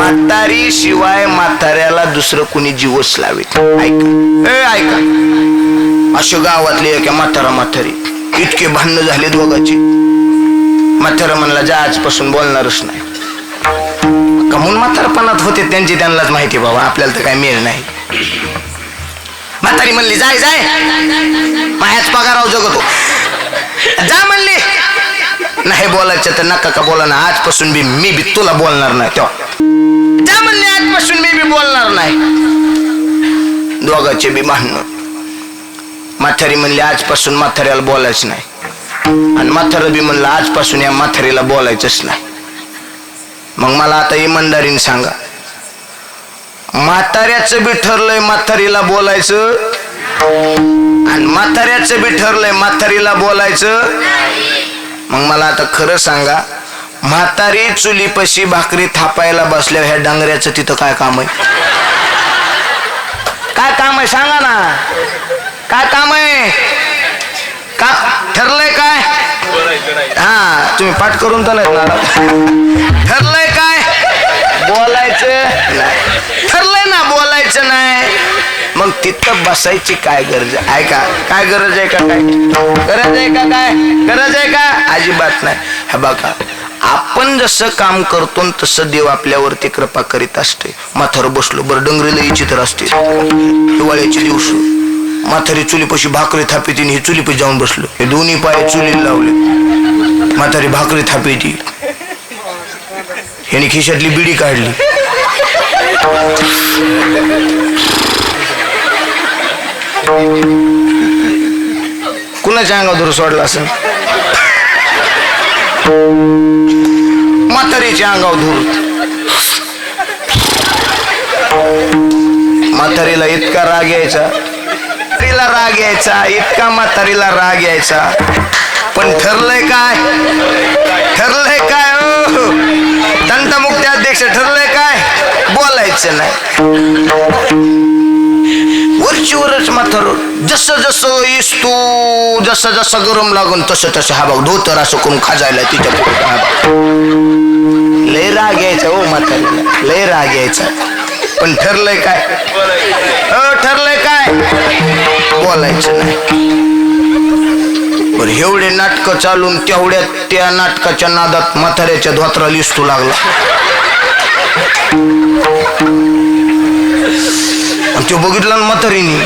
म्हातारी शिवाय म्हाताऱ्याला दुसरं कुणी जीवच लावेल. ऐका अशा गावातले एका म्हातारी इतके भांडण झाले दोघांची. म्हातारा म्हणला जा आजपासून बोलणारच नाही. कमून म्हातारपणात होते त्यांची त्यांनाच माहिती बाबा, आपल्याला तर काय मिळेल नाही. म्हातारी म्हणली जाय जाय माझ्याच पगाराव जगतो. जा म्हणली नाही बोलायचं तर नका का बोला ना, आजपासून मी बी तुला बोलणार नाही. तेव्हा जा म्हणले आजपासून मी बी बोलणार नाही. दोघांचे बी भांडण. म्हातारी म्हणली आजपासून म्हाताऱ्याला बोलायचं नाही, आणि म्हातारं बी म्हणलं आजपासून या म्हातारीला बोलायचंच नाही. मग मला आता इमानदारीने सांगा, म्हाताऱ्याचं बी ठरलंय म्हातारीला बोलायचं, आणि म्हाताऱ्याचं बी ठरलंय म्हातारीला बोलायचं. मग मला आता खरं सांगा, म्हातारी चुलीपाशी भाकरी थापायला बसल्या ह्या डांगऱ्याचं तिथं काय काम आहे? काय काम आहे सांगा ना, काय काम आहे? का ठरलंय काय? हा तुम्ही पाठ करून तर नाही. ठरलंय काय? बोलायचं नाही. ठरलंय ना बोलायचं नाही, मग तिथं बसायची काय गरज आहे का? काय गरज आहे का? काय गरज आहे का? काय गरज आहे का? अजिबात नाही. हे बघा, आपण जसं काम करतो तसं देव आपल्यावरती कृपा करीत असते. म्हातार बसलो बरं, डंगरीला यायची तर असते. हिवाळ्याचे दिवस म्हातारी चुलीपाशी भाकरी थापीती, ही चुलीपाशी जाऊन बसलो, हे दोन्ही पाय चुलीला लावले. म्हातारी भाकरी थापीती, ह्याने खिशातली बिडी काढली. कुणाच्या अंगावर धूर सोडला असं? म्हातारीच्या अंगावर धूर. म्हातारीला इतका राग यायचा, इतका म्हातारीला राग यायचा. पण ठरलंय काय? ठरलंय काय? तंटमुक्ती अध्यक्ष ठरलंय काय? बोलायचं नाही. वरचीवरच म्हातार जसं जसं इस्तू जसं जसं गरम लागून तसं तसं हा बघ धोतर असं करून खाजायला तिच्या लय राग यायचा. हो म्हातारीला लय राग यायचा. पण ठरलंय काय? ठरलंय काय? बोलायचं नाही. पण एवढे नाटकं चालून तेवढ्यात त्या नाटकाच्या नादात म्हाताऱ्याच्या धोत्राला इस्तू लागला. तो बघितला ना म्हातारीने.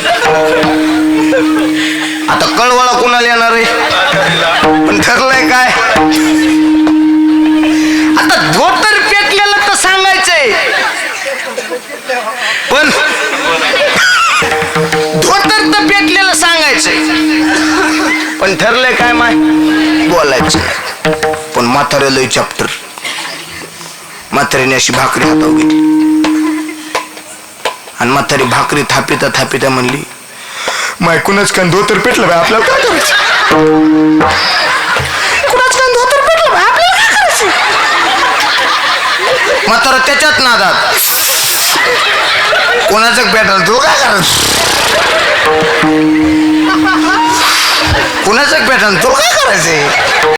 आता कळवाळा कोणाला येणार आहे? पण ठरलंय काय? आता धोतर पेटलेलं तर सांगायचंय, पण धोतर तर पेटलेलं सांगायचंय, पण ठरलंय काय माय? बोलायचं. पण म्हातारे लय चॅप्टर. म्हातारीने अशी भाकरी हातावर घेतली, आणि म्हातारी भाकरी थापिता थापिता म्हणली माय कुणाच कान धोतर पेटलं बाय, आपल्याला काय करायचं? कुणाच कान धोतर पेटलं बाय, आपल्याला काय करायचं? म्हातारा त्याच्यात नादात कोणाचं पेटलं तू काय करायचं? कुणाचं पेटलं तू काय करायचं?